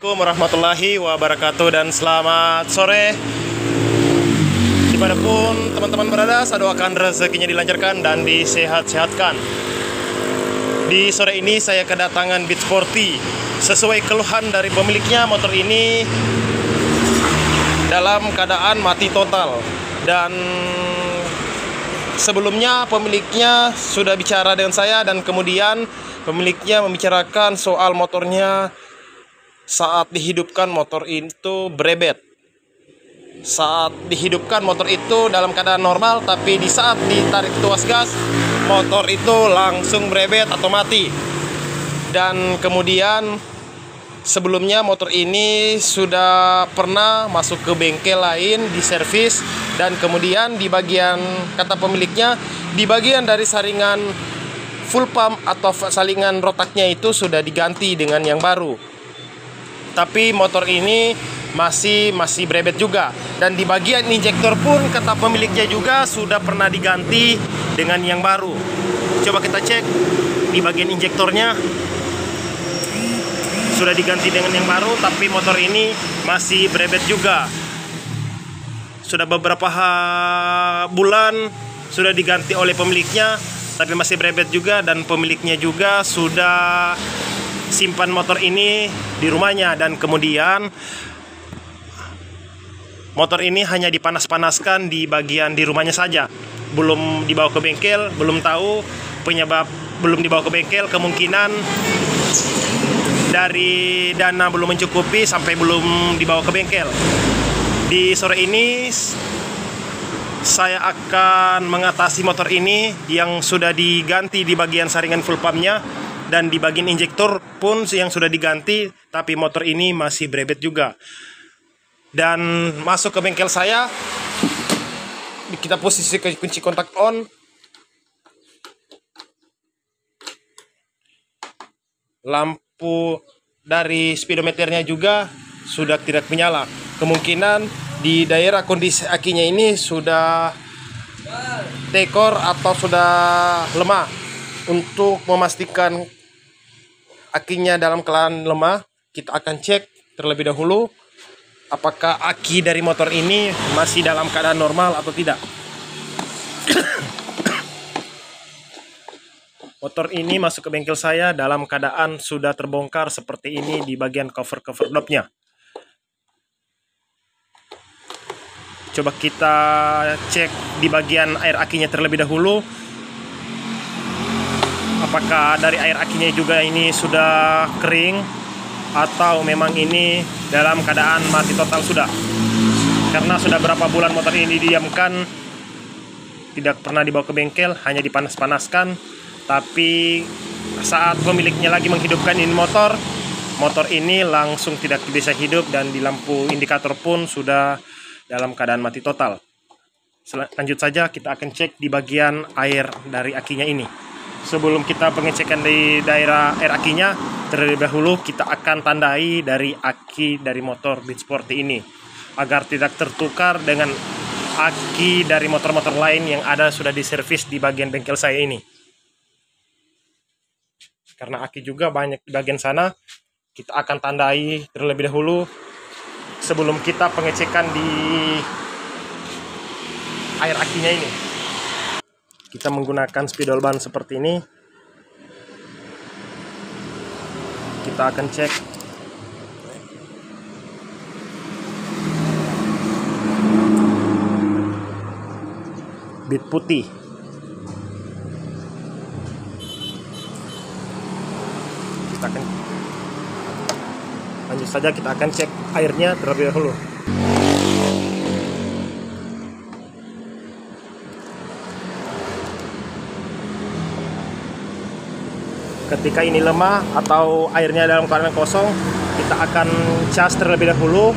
Assalamualaikum warahmatullahi wabarakatuh dan selamat sore dimanapun teman-teman berada. Saya doakan rezekinya dilancarkan dan disehat-sehatkan. Di sore ini saya kedatangan Beat Sporty. Sesuai keluhan dari pemiliknya, motor ini dalam keadaan mati total. Dan sebelumnya pemiliknya sudah bicara dengan saya, dan kemudian pemiliknya membicarakan soal motornya. Saat dihidupkan motor itu berebet. Saat dihidupkan motor itu dalam keadaan normal, tapi di saat ditarik tuas gas, motor itu langsung berebet atau mati. Dan kemudian sebelumnya motor ini sudah pernah masuk ke bengkel lain di servis, dan kemudian di bagian, kata pemiliknya, di bagian dari saringan full pump atau saringan rotaknya itu sudah diganti dengan yang baru. Tapi motor ini masih berebet juga. Dan di bagian injektor pun kata pemiliknya juga sudah pernah diganti dengan yang baru. Coba kita cek di bagian injektornya, sudah diganti dengan yang baru, tapi motor ini masih berebet juga. Sudah beberapa bulan sudah diganti oleh pemiliknya, tapi masih berebet juga. Dan pemiliknya juga sudah simpan motor ini di rumahnya, dan kemudian motor ini hanya dipanas-panaskan di bagian di rumahnya saja, belum dibawa ke bengkel. Belum tahu penyebab belum dibawa ke bengkel, kemungkinan dari dana belum mencukupi sampai belum dibawa ke bengkel. Di sore ini saya akan mengatasi motor ini yang sudah diganti di bagian saringan full pumpnya, dan di bagian injektor pun yang sudah diganti, tapi motor ini masih berebet juga. Dan masuk ke bengkel saya, kita posisi ke kunci kontak on. Lampu dari speedometernya juga sudah tidak menyala. Kemungkinan di daerah kondisi akinya ini sudah tekor atau sudah lemah. Untuk memastikan akinya dalam keadaan lemah, kita akan cek terlebih dahulu apakah aki dari motor ini masih dalam keadaan normal atau tidak. Motor ini masuk ke bengkel saya dalam keadaan sudah terbongkar seperti ini di bagian cover knob-nya. Coba kita cek di bagian air akinya terlebih dahulu. Apakah dari air akinya juga ini sudah kering, atau memang ini dalam keadaan mati total sudah. Karena sudah berapa bulan motor ini didiamkan, tidak pernah dibawa ke bengkel, hanya dipanas-panaskan. Tapi saat pemiliknya lagi menghidupkan ini motor ini langsung tidak bisa hidup, dan di lampu indikator pun sudah dalam keadaan mati total. Lanjut saja, kita akan cek di bagian air dari akinya ini. Sebelum kita pengecekan di daerah air akinya, terlebih dahulu kita akan tandai dari aki dari motor Beat Sporty ini, agar tidak tertukar dengan aki dari motor-motor lain yang ada sudah diservis di bagian bengkel saya ini. Karena aki juga banyak di bagian sana, kita akan tandai terlebih dahulu sebelum kita pengecekan di air akinya ini. Kita menggunakan spidol ban seperti ini. Kita akan cek bit putih. Kita akan lanjut saja, kita akan cek airnya terlebih dahulu. Ketika ini lemah atau airnya dalam keadaan kosong, kita akan cas terlebih dahulu.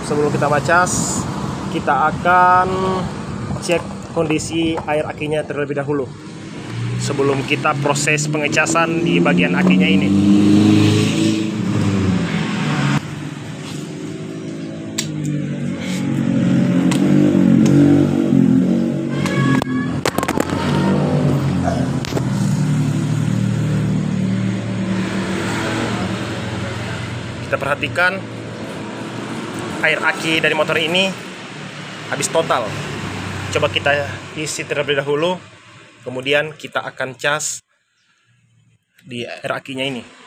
Sebelum kita cas, kita akan cek kondisi air akinya terlebih dahulu sebelum kita proses pengecasan di bagian akinya ini. kita perhatikan air aki dari motor ini habis total. Coba kita isi terlebih dahulu, kemudian kita akan cas di air akinya ini.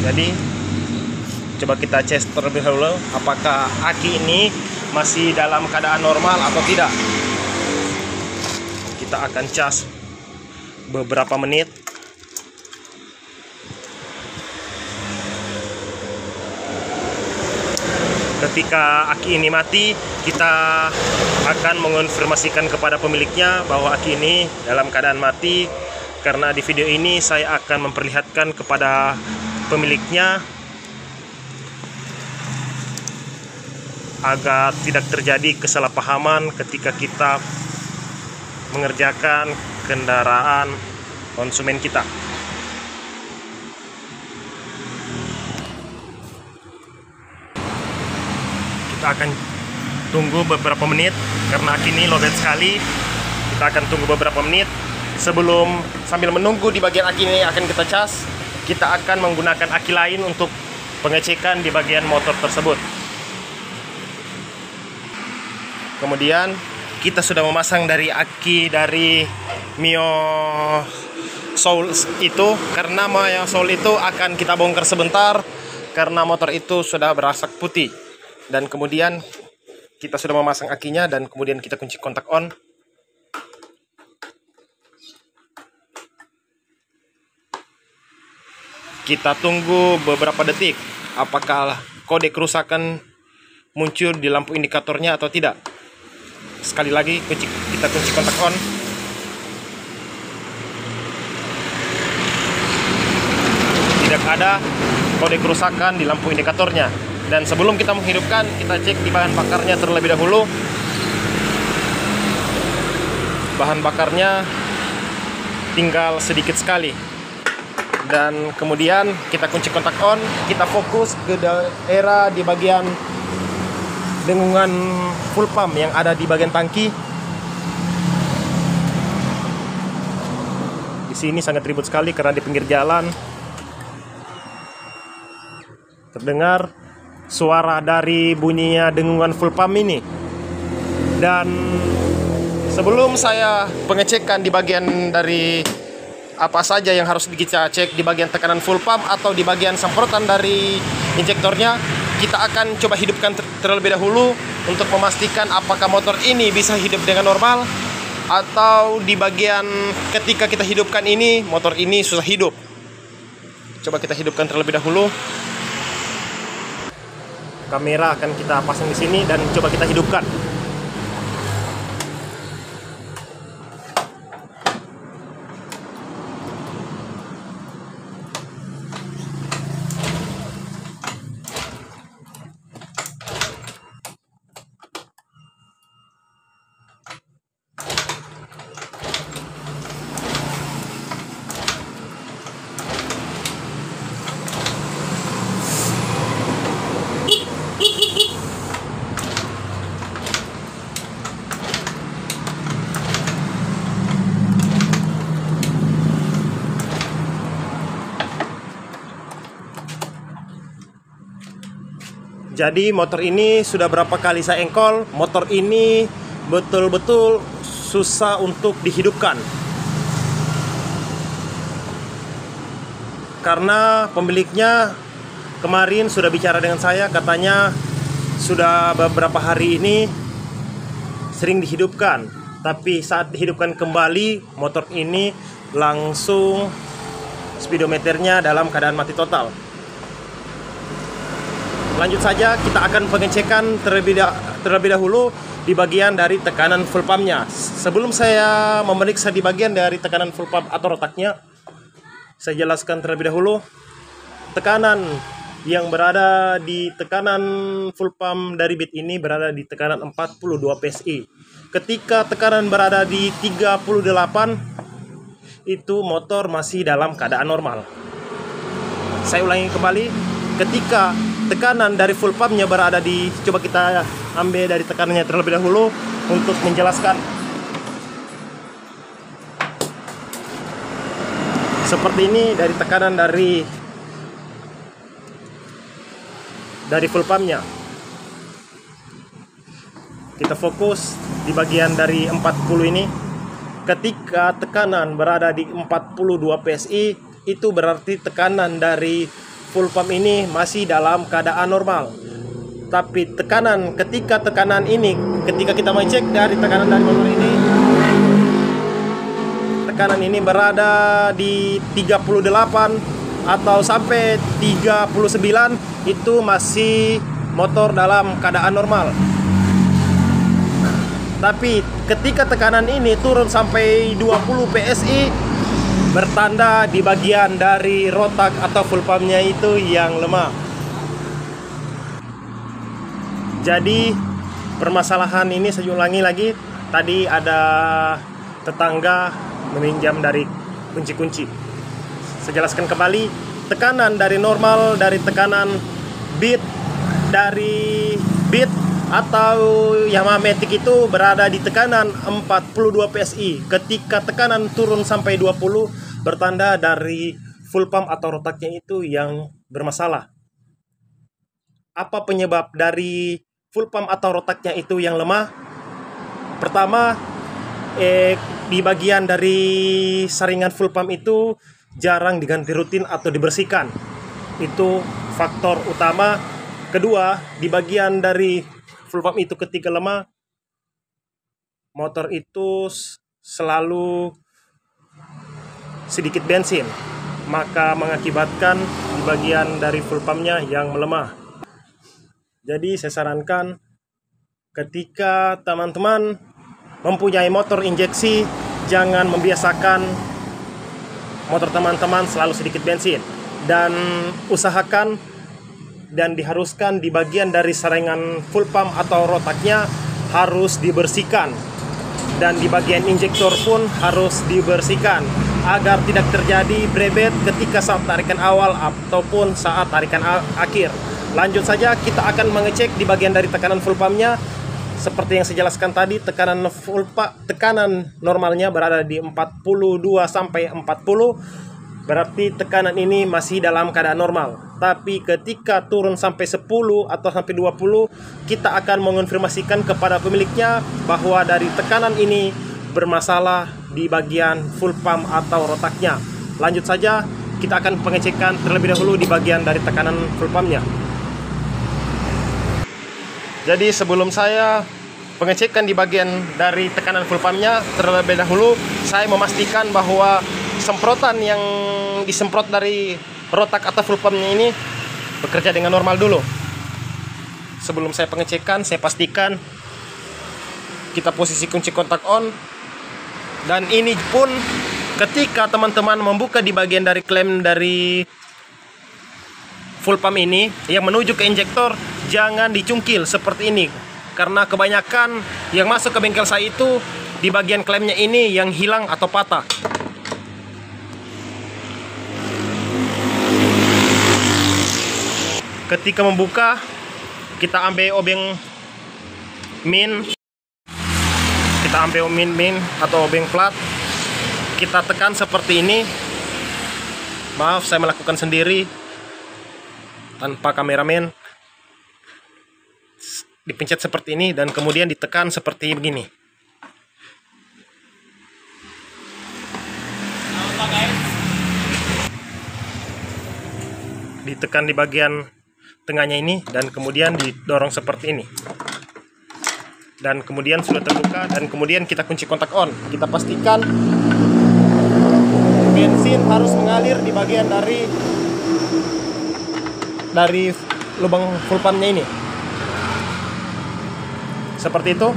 Jadi coba kita cek terlebih dahulu apakah aki ini masih dalam keadaan normal atau tidak. Kita akan cas beberapa menit. Ketika aki ini mati, kita akan mengonfirmasikan kepada pemiliknya bahwa aki ini dalam keadaan mati. Karena di video ini saya akan memperlihatkan kepada pemiliknya agar tidak terjadi kesalahpahaman ketika kita mengerjakan kendaraan konsumen kita. Kita akan tunggu beberapa menit karena aki ini lowbat sekali. Kita akan tunggu beberapa menit. Sebelum sambil menunggu di bagian aki ini akan kita cas, kita akan menggunakan aki lain untuk pengecekan di bagian motor tersebut. Kemudian kita sudah memasang dari aki dari Mio Soul itu, karena Mio Soul itu akan kita bongkar sebentar karena motor itu sudah berasak putih. Dan kemudian kita sudah memasang akinya dan kemudian kita kunci kontak on. Kita tunggu beberapa detik apakah kode kerusakan muncul di lampu indikatornya atau tidak. Sekali lagi kita kunci kontak on. Tidak ada kode kerusakan di lampu indikatornya. Dan sebelum kita menghidupkan, kita cek di bahan bakarnya terlebih dahulu. Bahan bakarnya tinggal sedikit sekali. Dan kemudian kita kunci kontak on, kita fokus ke daerah di bagian dengungan full pump yang ada di bagian tangki. Di sini sangat ribut sekali karena di pinggir jalan terdengar suara dari bunyinya dengungan full pump ini. Dan sebelum saya pengecekan di bagian dari apa saja yang harus kita cek di bagian tekanan full pump atau di bagian semprotan dari injektornya, kita akan coba hidupkan terlebih dahulu untuk memastikan apakah motor ini bisa hidup dengan normal atau di bagian ketika kita hidupkan ini motor ini susah hidup. Coba kita hidupkan terlebih dahulu. Kamera akan kita pasang di sini dan coba kita hidupkan. Jadi motor ini sudah berapa kali saya engkol, motor ini betul-betul susah untuk dihidupkan. Karena pemiliknya kemarin sudah bicara dengan saya, katanya sudah beberapa hari ini sering dihidupkan. Tapi saat dihidupkan kembali, motor ini langsung speedometernya dalam keadaan mati total. Lanjut saja, kita akan pengecekan terlebih dahulu di bagian dari tekanan full pumpnya. Sebelum saya memeriksa di bagian dari tekanan full pump atau retaknya, saya jelaskan terlebih dahulu. Tekanan yang berada di tekanan full pump dari bit ini berada di tekanan 42 PSI. Ketika tekanan berada di 38, itu motor masih dalam keadaan normal. Saya ulangi kembali, ketika tekanan dari full pumpnya berada di, coba kita ambil dari tekanannya terlebih dahulu untuk menjelaskan. Seperti ini dari tekanan dari full pumpnya. Kita fokus di bagian dari 40 ini. Ketika tekanan berada di 42 PSI, itu berarti tekanan dari full pump ini masih dalam keadaan normal. Tapi ketika tekanan ini, ketika kita mengecek dari tekanan dari motor ini, tekanan ini berada di 38 atau sampai 39, itu masih motor dalam keadaan normal. Tapi ketika tekanan ini turun sampai 20 PSI, bertanda di bagian dari rotak atau full pumpnya itu yang lemah. Jadi permasalahan ini saya ulangi lagi. Tadi ada tetangga meminjam dari kunci-kunci. Saya jelaskan kembali, tekanan dari normal, dari tekanan bit, dari bit atau Yamaha Matic itu berada di tekanan 42 PSI. Ketika tekanan turun sampai 20, bertanda dari full pump atau rotaknya itu yang bermasalah. Apa penyebab dari full pump atau rotaknya itu yang lemah? Pertama, di bagian dari saringan full pump itu jarang diganti rutin atau dibersihkan. Itu faktor utama. Kedua, di bagian dari full pump itu ketika lemah, motor itu selalu sedikit bensin, maka mengakibatkan di bagian dari full pumpnya yang melemah. Jadi saya sarankan, ketika teman-teman mempunyai motor injeksi, jangan membiasakan motor teman-teman selalu sedikit bensin, dan usahakan dan diharuskan di bagian dari saringan full pump atau rotaknya harus dibersihkan, dan di bagian injektor pun harus dibersihkan agar tidak terjadi brebet ketika saat tarikan awal ataupun saat tarikan akhir. Lanjut saja, kita akan mengecek di bagian dari tekanan full pumpnya. Seperti yang saya jelaskan tadi, tekanan normalnya berada di 42 sampai 40. Berarti tekanan ini masih dalam keadaan normal. Tapi ketika turun sampai 10 atau sampai 20, kita akan mengonfirmasikan kepada pemiliknya bahwa dari tekanan ini bermasalah di bagian full pump atau rotaknya. Lanjut saja, kita akan pengecekan terlebih dahulu di bagian dari tekanan full pumpnya. Jadi sebelum saya pengecekan di bagian dari tekanan full pumpnya, terlebih dahulu saya memastikan bahwa semprotan yang disemprot dari rotak atau full pumpnya ini bekerja dengan normal dulu. Sebelum saya pengecekan, saya pastikan kita posisi kunci kontak on. Dan ini pun ketika teman-teman membuka di bagian dari klem dari full pump ini yang menuju ke injektor, jangan dicungkil seperti ini, karena kebanyakan yang masuk ke bengkel saya itu di bagian klemnya ini yang hilang atau patah. Ketika membuka, kita ambil obeng min, kita ambil min atau obeng plat, kita tekan seperti ini. Maaf, saya melakukan sendiri tanpa kameramen. Dipencet seperti ini dan kemudian ditekan seperti begini. Ditekan di bagian tengahnya ini dan kemudian didorong seperti ini. Dan kemudian sudah terbuka dan kemudian kita kunci kontak on. Kita pastikan bensin harus mengalir di bagian dari lubang full pumpnya ini. Seperti itu.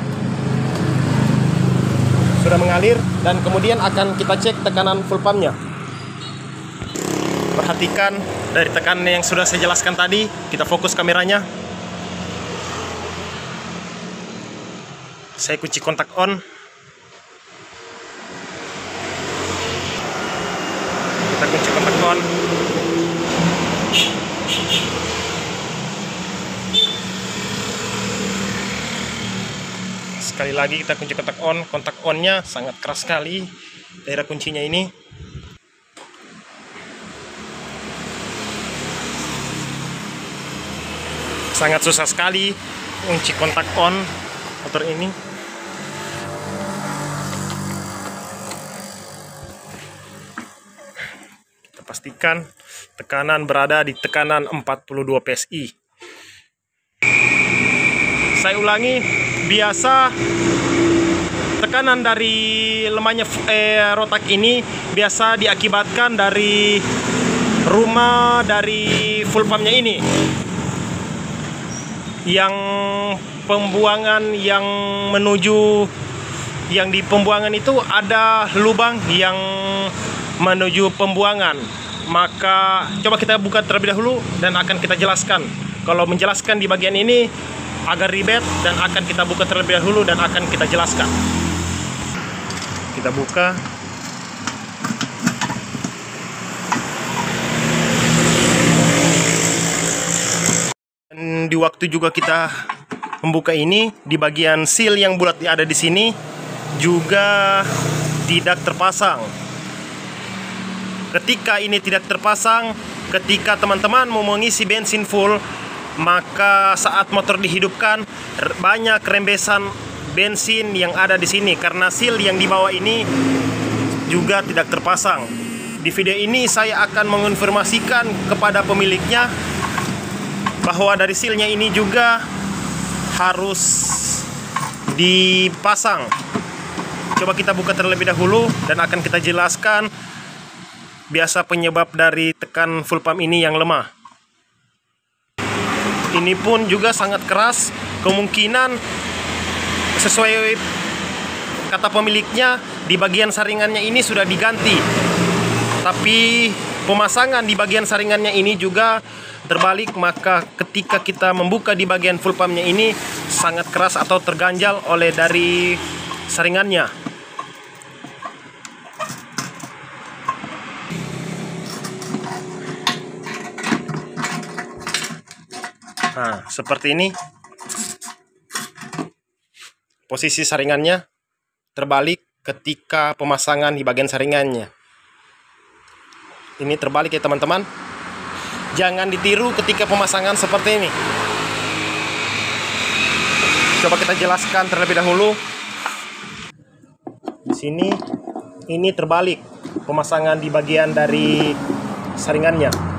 Sudah mengalir dan kemudian akan kita cek tekanan full pumpnya. Perhatikan dari tekanan yang sudah saya jelaskan tadi. Kita fokus kameranya. Saya kunci kontak on. Kita kunci kontak on. Sekali lagi kita kunci kontak on. Kontak onnya sangat keras sekali daerah kuncinya ini. Sangat susah sekali kunci kontak on motor ini. Kita pastikan tekanan berada di tekanan 42 PSI. Saya ulangi, biasa tekanan dari lemahnya rotak ini biasa diakibatkan dari rumah dari full pumpnya ini, yang pembuangan yang menuju, yang di pembuangan itu ada lubang yang menuju pembuangan. Maka coba kita buka terlebih dahulu dan akan kita jelaskan. Kalau menjelaskan di bagian ini agak ribet dan akan kita buka terlebih dahulu dan akan kita jelaskan. Kita buka. Dan di waktu juga kita membuka ini, di bagian seal yang bulat ada di sini juga tidak terpasang. Ketika ini tidak terpasang, ketika teman-teman mau mengisi bensin full, maka saat motor dihidupkan banyak rembesan bensin yang ada di sini karena seal yang di bawah ini juga tidak terpasang. Di video ini saya akan mengonfirmasikan kepada pemiliknya bahwa dari sealnya ini juga harus dipasang. Coba kita buka terlebih dahulu dan akan kita jelaskan biasa penyebab dari tekan full pump ini yang lemah. Ini pun juga sangat keras, kemungkinan sesuai kata pemiliknya di bagian saringannya ini sudah diganti, tapi pemasangan di bagian saringannya ini juga terbalik. Maka ketika kita membuka di bagian full pumpnya ini sangat keras atau terganjal oleh dari saringannya. Nah, seperti ini posisi saringannya terbalik ketika pemasangan di bagian saringannya. Ini terbalik ya teman-teman. Jangan ditiru ketika pemasangan seperti ini. Coba kita jelaskan terlebih dahulu. Di sini ini terbalik pemasangan di bagian dari saringannya.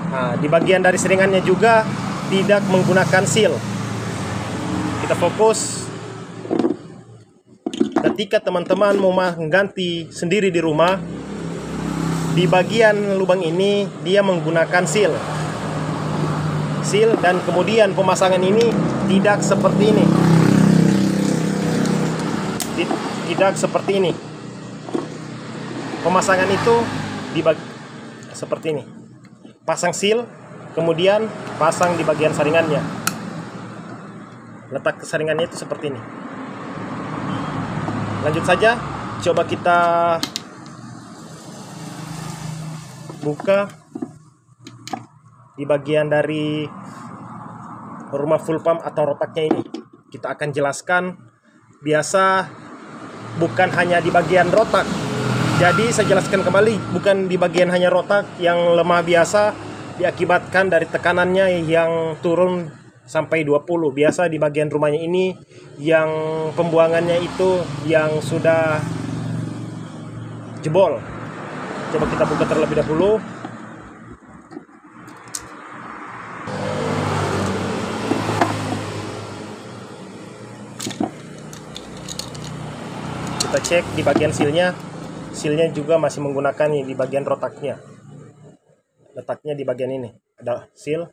Nah, di bagian dari saringannya juga tidak menggunakan seal. Kita fokus. Ketika teman-teman mau mengganti sendiri di rumah, di bagian lubang ini dia menggunakan seal. Seal, dan kemudian pemasangan ini tidak seperti ini. Tidak seperti ini. Pemasangan itu seperti ini. Pasang seal, kemudian pasang di bagian saringannya. Letak saringannya itu seperti ini. Lanjut saja, coba kita buka di bagian dari rumah full pump atau rotaknya ini. Kita akan jelaskan, biasa bukan hanya di bagian rotak. Jadi saya jelaskan kembali, bukan di bagian hanya rotak yang lemah biasa diakibatkan dari tekanannya yang turun sampai 20. Biasa di bagian rumahnya ini yang pembuangannya itu yang sudah jebol. Coba kita buka terlebih dahulu. Kita cek di bagian sealnya. Sealnya juga masih menggunakan ini di bagian rotaknya. Letaknya di bagian ini. Ada seal.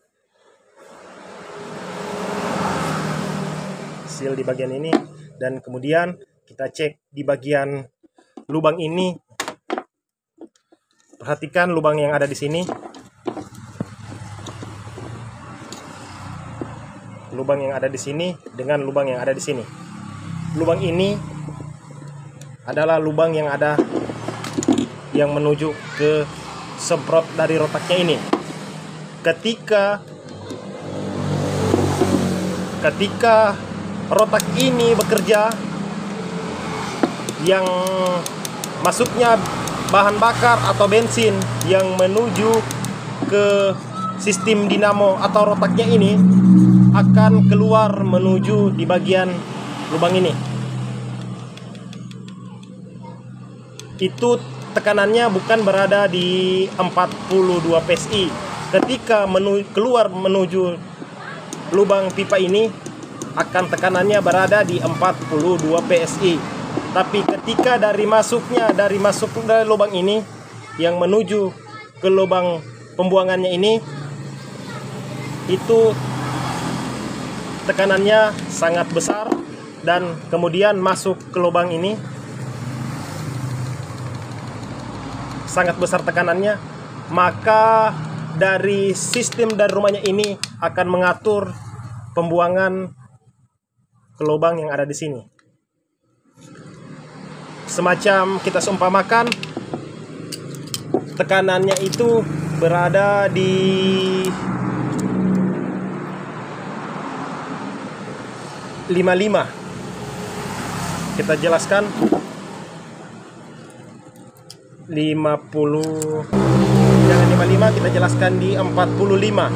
Seal di bagian ini. Dan kemudian kita cek di bagian lubang ini. Perhatikan lubang yang ada di sini. Lubang yang ada di sini dengan lubang yang ada di sini. Lubang ini adalah lubang yang ada yang menuju ke semprot dari rotaknya ini. Ketika rotak ini bekerja, yang masuknya bahan bakar atau bensin yang menuju ke sistem dinamo atau rotaknya ini akan keluar menuju di bagian lubang ini. Itu tekanannya bukan berada di 42 PSI. Ketika keluar menuju lubang pipa ini akan tekanannya berada di 42 PSI. Tapi ketika dari masuk dari lubang ini yang menuju ke lubang pembuangannya ini, itu tekanannya sangat besar, dan kemudian masuk ke lubang ini sangat besar tekanannya, maka dari sistem dari rumahnya ini akan mengatur pembuangan ke lubang yang ada di sini. Semacam kita seumpamakan tekanannya itu berada di 55. Kita jelaskan 50, jangan 55, kita jelaskan di 45.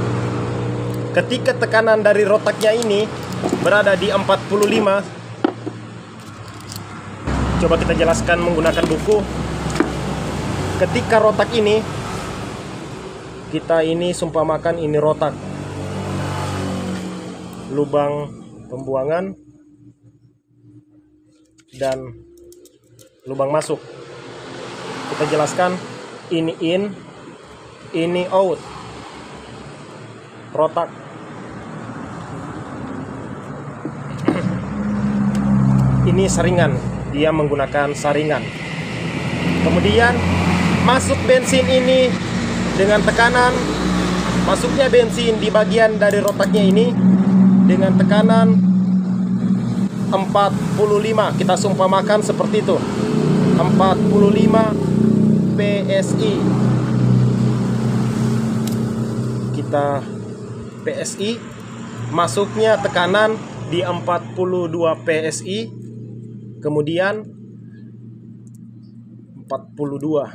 Ketika tekanan dari rotaknya ini berada di 45, coba kita jelaskan menggunakan buku. Ketika rotak ini, kita ini sumpamakan ini rotak, lubang pembuangan dan lubang masuk. Kita jelaskan ini in, ini out, rotak. Ini saringan, dia menggunakan saringan. Kemudian masuk bensin ini dengan tekanan, masuknya bensin di bagian dari rotaknya ini dengan tekanan 45. Kita sumpamakan seperti itu, 45 PSI. Kita PSI, masuknya tekanan di 42 PSI. Kemudian 45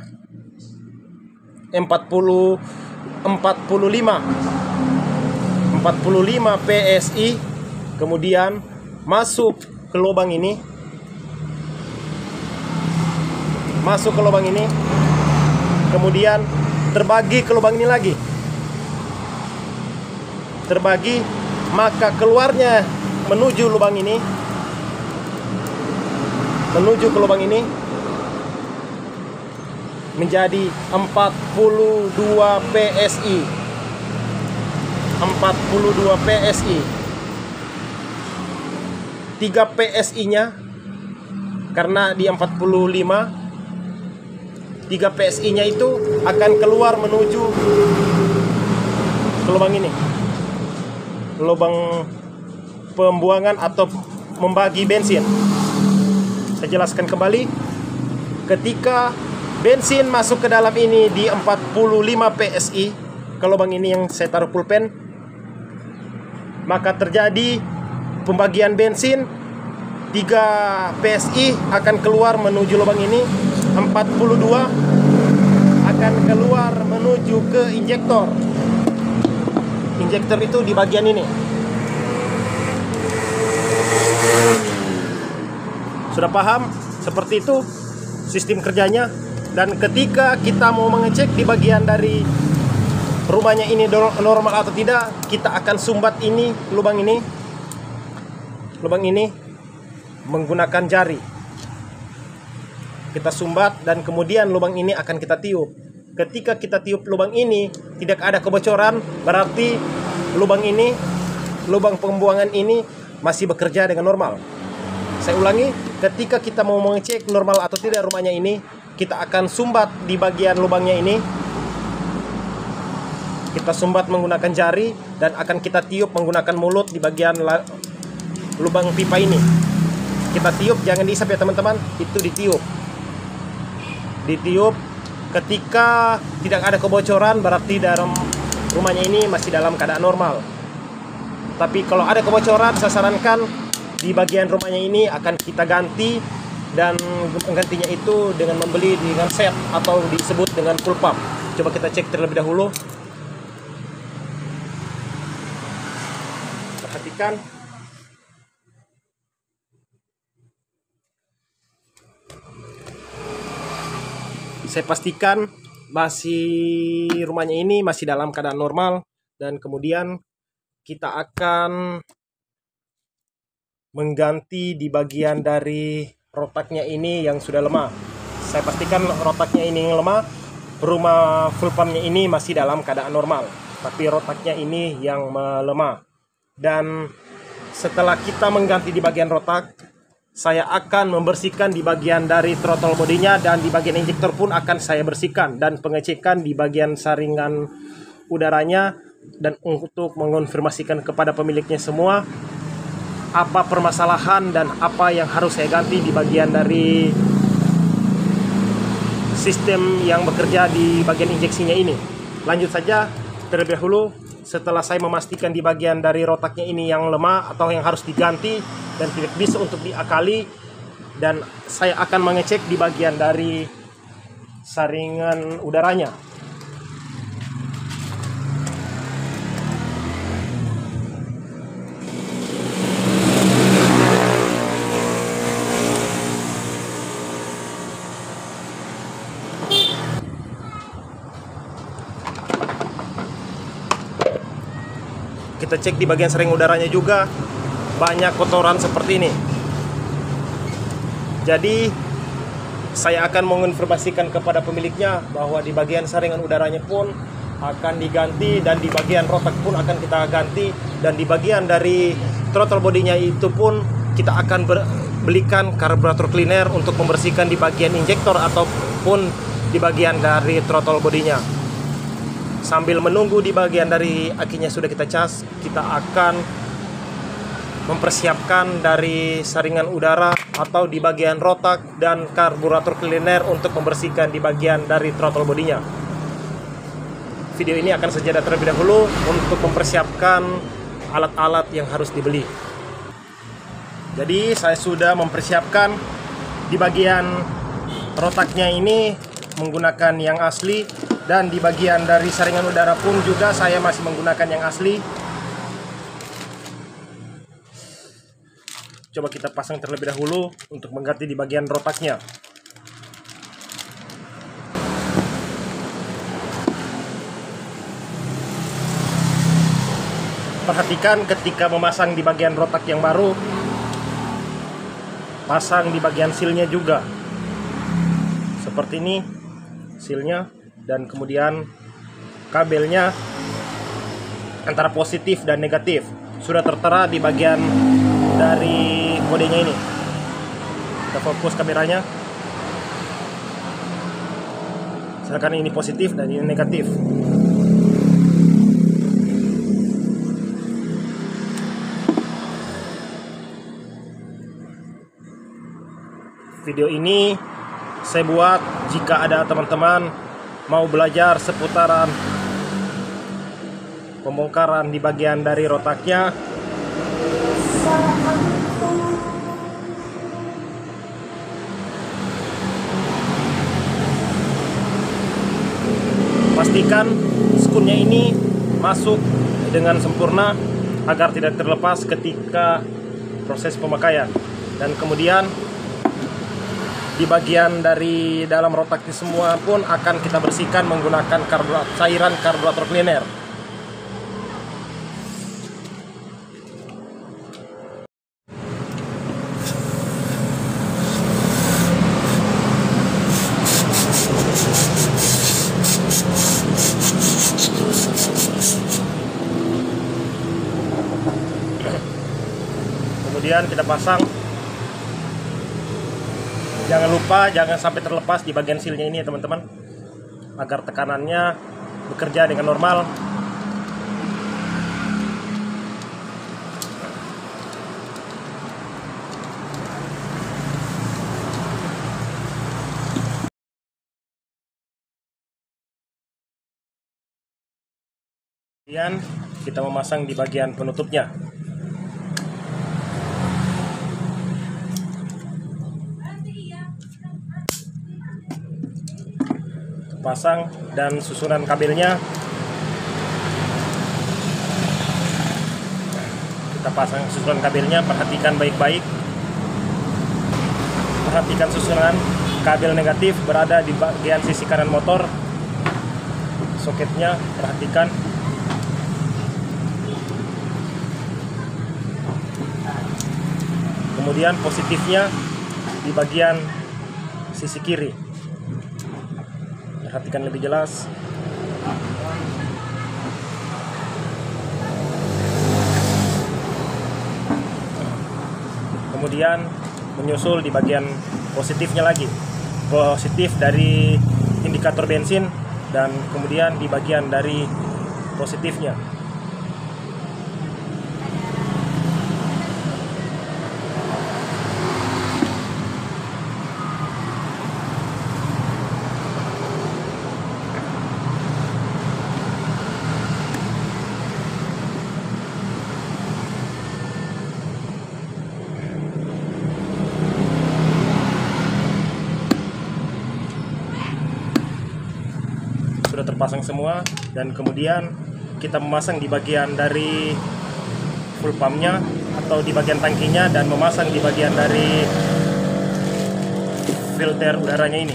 PSI, kemudian masuk ke lubang ini, kemudian terbagi ke lubang ini lagi, terbagi, maka keluarnya menuju lubang ini, menuju ke lubang ini menjadi 42 PSI. 42 PSI. 3 PSI-nya karena di 45, 3 PSI-nya itu akan keluar menuju ke lubang ini, lubang pembuangan atau membagi bensin. Saya jelaskan kembali. Ketika bensin masuk ke dalam ini di 45 PSI ke lubang ini yang saya taruh pulpen, maka terjadi pembagian bensin. 3 PSI akan keluar menuju lubang ini, 42 akan keluar menuju ke injektor. Injektor itu di bagian ini. Sudah paham? Seperti itu sistem kerjanya. Dan ketika kita mau mengecek di bagian dari rumahnya ini normal atau tidak, kita akan sumbat ini, lubang ini menggunakan jari. Kita sumbat dan kemudian lubang ini akan kita tiup. Ketika kita tiup lubang ini tidak ada kebocoran, berarti lubang pembuangan ini masih bekerja dengan normal. Saya ulangi, ketika kita mau mengecek normal atau tidak rumahnya ini, kita akan sumbat di bagian lubangnya ini. Kita sumbat menggunakan jari dan akan kita tiup menggunakan mulut di bagian lubang pipa ini. Kita tiup, jangan diisap ya teman-teman, itu ditiup. Ditiup, ketika tidak ada kebocoran berarti dalam rumahnya ini masih dalam keadaan normal. Tapi kalau ada kebocoran, saya sarankan di bagian rumahnya ini akan kita ganti, dan menggantinya itu dengan membeli dengan set atau disebut dengan full pump. Coba kita cek terlebih dahulu. Perhatikan. Saya pastikan rumahnya ini masih dalam keadaan normal, dan kemudian kita akan mengganti di bagian dari rotaknya ini yang sudah lemah. Saya pastikan rotaknya ini yang lemah, rumah full pumpnya ini masih dalam keadaan normal, tapi rotaknya ini yang melemah. Dan setelah kita mengganti di bagian rotak, saya akan membersihkan di bagian dari throttle bodinya, dan di bagian injektor pun akan saya bersihkan, dan pengecekan di bagian saringan udaranya, dan untuk mengonfirmasikan kepada pemiliknya semua apa permasalahan dan apa yang harus saya ganti di bagian dari sistem yang bekerja di bagian injeksinya ini. Lanjut saja terlebih dahulu. Setelah saya memastikan di bagian dari rotaknya ini yang lemah atau yang harus diganti dan tidak bisa untuk diakali, dan saya akan mengecek di bagian dari saringan udaranya. Kita cek di bagian saringan udaranya juga banyak kotoran seperti ini. Jadi saya akan menginformasikan kepada pemiliknya bahwa di bagian saringan udaranya pun akan diganti, dan di bagian rotak pun akan kita ganti, dan di bagian dari throttle bodinya itu pun kita akan belikan karburator cleaner untuk membersihkan di bagian injektor ataupun di bagian dari throttle bodinya. Sambil menunggu di bagian dari akinya sudah kita cas, kita akan mempersiapkan dari saringan udara atau di bagian rotak dan karburator cleaner untuk membersihkan di bagian dari throttle bodinya. Video ini akan saya jeda terlebih dahulu untuk mempersiapkan alat-alat yang harus dibeli. Jadi saya sudah mempersiapkan di bagian rotaknya ini menggunakan yang asli, dan di bagian dari saringan udara pun juga saya masih menggunakan yang asli. Coba kita pasang terlebih dahulu untuk mengganti di bagian rotaknya. Perhatikan ketika memasang di bagian rotak yang baru, pasang di bagian silnya juga. Seperti ini silnya, dan kemudian kabelnya antara positif dan negatif sudah tertera di bagian dari kodenya ini. Kita fokus kameranya. Misalkan ini positif dan ini negatif. Video ini saya buat jika ada teman-teman mau belajar seputaran pembongkaran di bagian dari rotaknya. Pastikan skunnya ini masuk dengan sempurna agar tidak terlepas ketika proses pemakaian. Dan kemudian di bagian dari dalam rotak ini semua pun akan kita bersihkan menggunakan cairan karburator cleaner. Kemudian kita pasang Jangan lupa jangan sampai terlepas di bagian sealnya ini ya teman-teman, agar tekanannya bekerja dengan normal. Kemudian kita memasang di bagian penutupnya. Pasang dan susunan kabelnya kita pasang susunan kabelnya, perhatikan baik-baik. Perhatikan susunan kabel negatif berada di bagian sisi kanan motor. Soketnya perhatikan. Kemudian positifnya di bagian sisi kiri. Perhatikan lebih jelas. Kemudian menyusul di bagian positifnya lagi. Positif dari indikator bensin dan kemudian di bagian dari positifnya. Sudah terpasang semua, dan kemudian kita memasang di bagian dari full pumpnya atau di bagian tangkinya, dan memasang di bagian dari filter udaranya ini.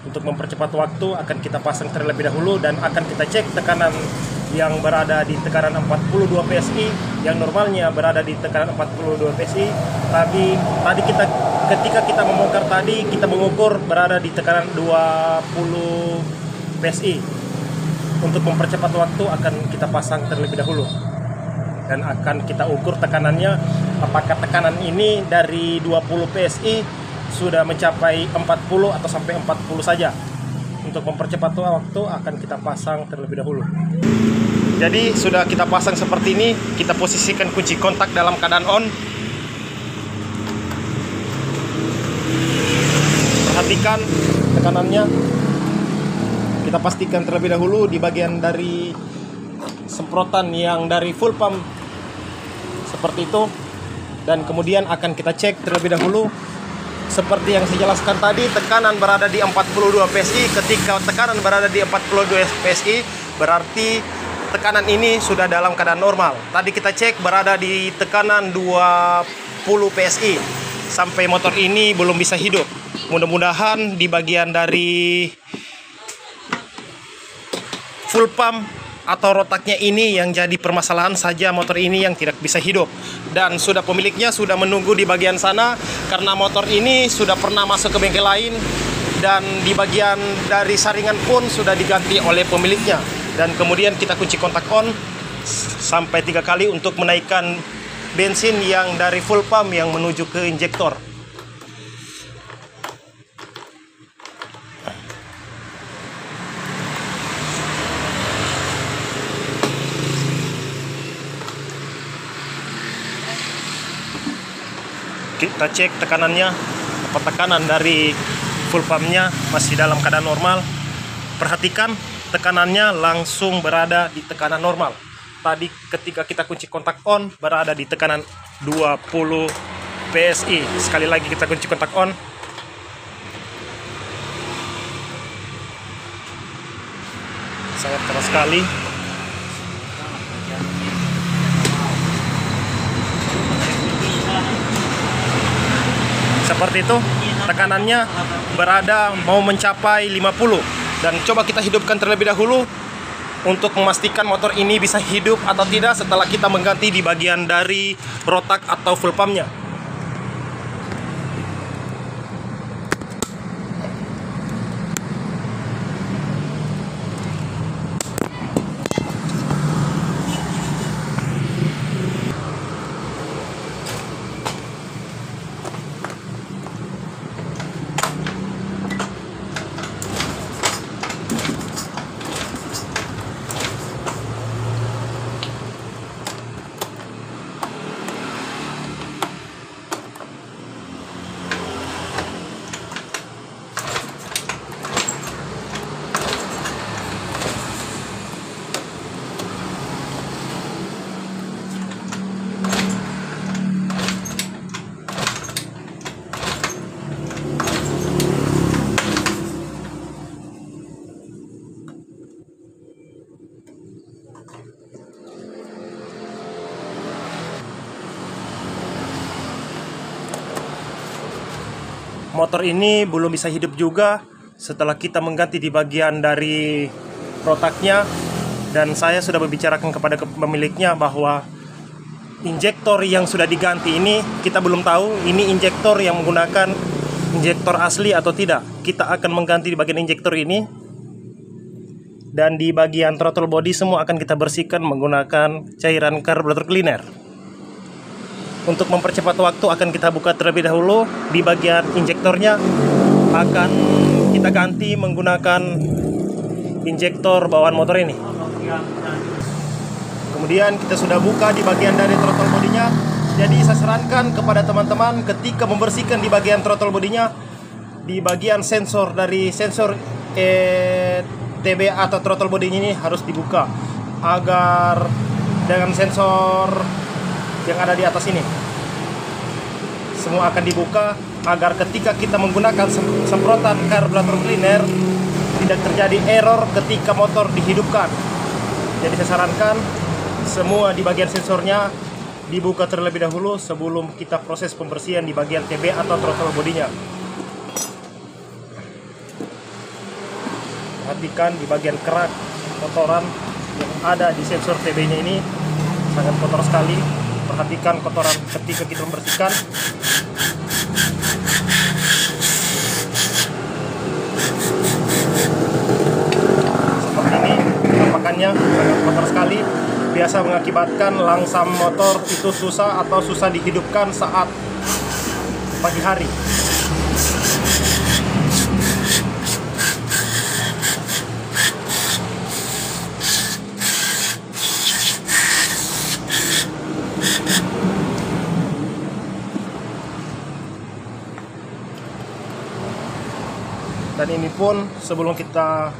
Untuk mempercepat waktu akan kita pasang terlebih dahulu dan akan kita cek tekanan yang berada di tekanan 42 PSI, yang normalnya berada di tekanan 42 PSI. Tadi ketika kita membongkar tadi, kita mengukur berada di tekanan 20 PSI. Untuk mempercepat waktu akan kita pasang terlebih dahulu dan akan kita ukur tekanannya, apakah tekanan ini dari 20 PSI sudah mencapai 40 atau sampai 40 saja. Untuk mempercepat waktu akan kita pasang terlebih dahulu. Jadi sudah kita pasang seperti ini, kita posisikan kunci kontak dalam keadaan on. Perhatikan tekanannya. Kita pastikan terlebih dahulu di bagian dari semprotan yang dari full pump seperti itu, dan kemudian akan kita cek terlebih dahulu. Seperti yang saya jelaskan tadi, tekanan berada di 42 PSI. Ketika tekanan berada di 42 PSI, berarti tekanan ini sudah dalam keadaan normal. Tadi kita cek berada di tekanan 20 PSI. Sampai motor ini belum bisa hidup. Mudah-mudahan di bagian dari full pump atau rotaknya ini yang jadi permasalahan saja, motor ini yang tidak bisa hidup. Dan sudah pemiliknya sudah menunggu di bagian sana, karena motor ini sudah pernah masuk ke bengkel lain, dan di bagian dari saringan pun sudah diganti oleh pemiliknya. Dan kemudian kita kunci kontak on sampai 3 kali untuk menaikkan bensin yang dari full pump yang menuju ke injektor. Kita cek tekanannya, apa tekanan dari full pumpnya masih dalam keadaan normal. Perhatikan tekanannya langsung berada di tekanan normal. Tadi ketika kita kunci kontak on berada di tekanan 20 PSI. Sekali lagi kita kunci kontak on. Sangat keras sekali. Seperti itu, tekanannya berada mau mencapai 50. Dan coba kita hidupkan terlebih dahulu untuk memastikan motor ini bisa hidup atau tidak setelah kita mengganti di bagian dari rotak atau full pumpnya. motor ini belum bisa hidup juga setelah kita mengganti di bagian dari rotaknya. Dan saya sudah membicarakan kepada pemiliknya bahwa injektor yang sudah diganti ini kita belum tahu ini injektor yang menggunakan injektor asli atau tidak. Kita akan mengganti di bagian injektor ini, dan di bagian throttle body semua akan kita bersihkan menggunakan cairan karburator cleaner. Untuk mempercepat waktu akan kita buka terlebih dahulu. Di bagian injektornya akan kita ganti menggunakan injektor bawaan motor ini. Kemudian kita sudah buka di bagian dari throttle bodinya. Jadi saya sarankan kepada teman-teman ketika membersihkan di bagian throttle bodinya, di bagian sensor dari sensor TB atau throttle bodinya ini harus dibuka agar dengan sensor yang ada di atas ini semua akan dibuka agar ketika kita menggunakan semprotan karburator cleaner tidak terjadi error ketika motor dihidupkan. Jadi saya sarankan semua di bagian sensornya dibuka terlebih dahulu sebelum kita proses pembersihan di bagian TB atau throttle bodinya. Perhatikan di bagian kerak kotoran yang ada di sensor TB-nya ini sangat kotor sekali. Perhatikan kotoran ketika kita membersihkan. Seperti ini, tampakannya sangat kotor sekali. Biasa mengakibatkan langsam motor itu susah atau susah dihidupkan saat pagi hari. Dan ini pun sebelum kita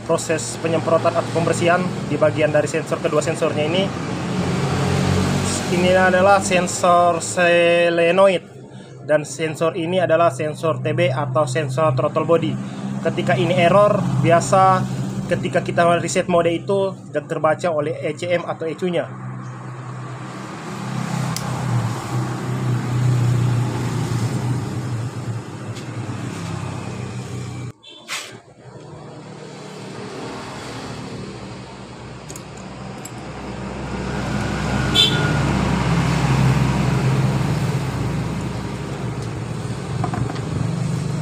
proses penyemprotan atau pembersihan di bagian dari sensor, kedua sensornya ini adalah sensor solenoid dan sensor ini adalah sensor TB atau sensor throttle body. Ketika ini error, biasa ketika kita reset mode itu tidak terbaca oleh ECM atau ECU-nya.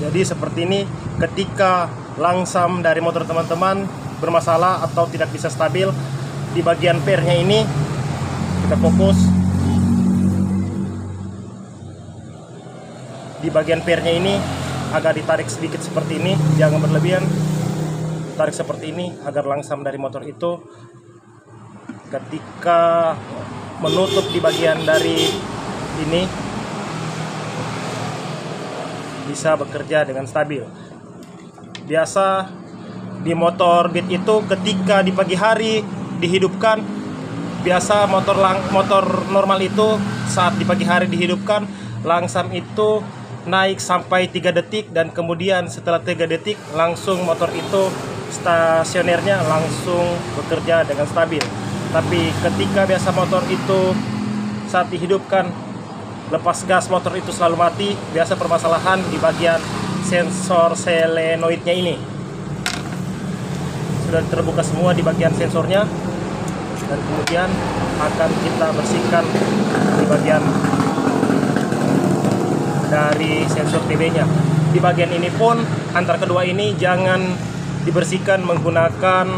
Jadi seperti ini, ketika langsam dari motor teman-teman bermasalah atau tidak bisa stabil di bagian pernya ini, kita fokus di bagian pernya ini agak ditarik sedikit seperti ini, jangan berlebihan, tarik seperti ini agar langsam dari motor itu ketika menutup di bagian dari ini bisa bekerja dengan stabil. Biasa di motor Beat itu ketika di pagi hari dihidupkan, biasa motor normal itu saat di pagi hari dihidupkan langsam itu naik sampai 3 detik, dan kemudian setelah 3 detik langsung motor itu stasionernya langsung bekerja dengan stabil. Tapi ketika biasa motor itu saat dihidupkan lepas gas motor itu selalu mati, biasa permasalahan di bagian sensor solenoidnya ini. Sudah terbuka semua di bagian sensornya, dan kemudian akan kita bersihkan di bagian dari sensor TB-nya. Di bagian ini pun antar kedua ini jangan dibersihkan menggunakan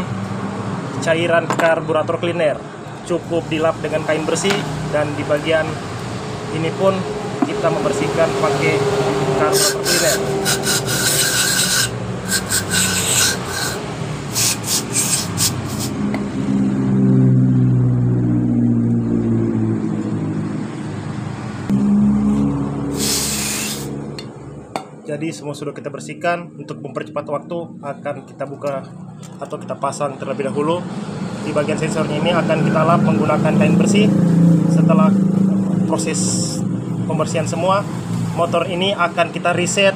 cairan karburator cleaner, cukup dilap dengan kain bersih. Dan di bagian ini pun kita membersihkan pakai karburator cleaner. Jadi semua sudah kita bersihkan. Untuk mempercepat waktu akan kita buka atau kita pasang terlebih dahulu. Di bagian sensornya ini akan kita lap menggunakan kain bersih. Setelah proses pembersihan semua, motor ini akan kita reset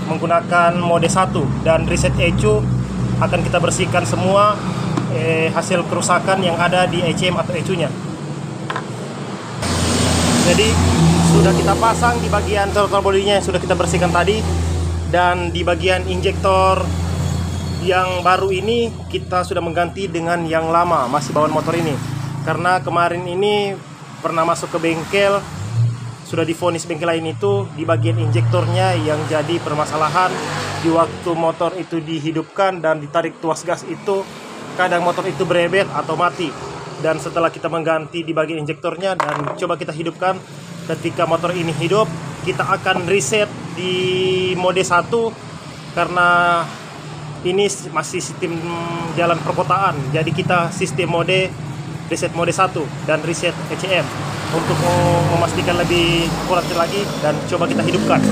menggunakan mode 1, dan reset ECU akan kita bersihkan semua hasil kerusakan yang ada di ECM atau ECU-nya. Jadi sudah kita pasang di bagian throttle bodinya yang sudah kita bersihkan tadi, dan di bagian injektor yang baru ini kita sudah mengganti dengan yang lama, masih bawaan motor ini. Karena kemarin ini pernah masuk ke bengkel, sudah divonis bengkel lain itu di bagian injektornya yang jadi permasalahan. Di waktu motor itu dihidupkan dan ditarik tuas gas itu, kadang motor itu berebet atau mati. Dan setelah kita mengganti di bagian injektornya dan coba kita hidupkan, ketika motor ini hidup, kita akan reset di mode 1 karena ini masih sistem jalan perkotaan. Jadi kita sistem mode reset mode 1 dan reset ECM untuk memastikan lebih akurat lagi, dan coba kita hidupkan.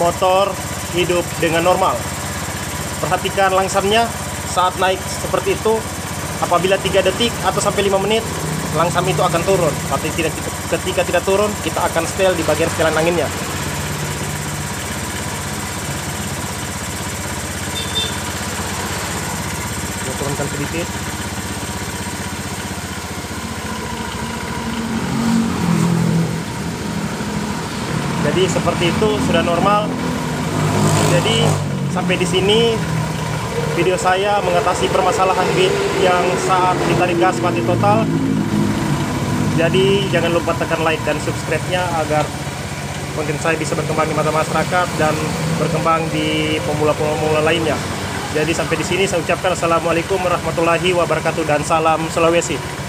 Motor hidup dengan normal. Perhatikan langsamnya saat naik seperti itu. Apabila 3 detik atau sampai 5 menit, langsam itu akan turun. Tapi ketika tidak turun, kita akan setel di bagian setelan anginnya. Kita turunkan sedikit. Jadi seperti itu sudah normal. Jadi sampai di sini video saya mengatasi permasalahan beat yang saat ditarik gas mati total. Jadi jangan lupa tekan like dan subscribe-nya agar konten saya bisa berkembang di mata masyarakat dan berkembang di pemula-pemula lainnya. Jadi sampai di sini saya ucapkan assalamualaikum warahmatullahi wabarakatuh dan salam Sulawesi.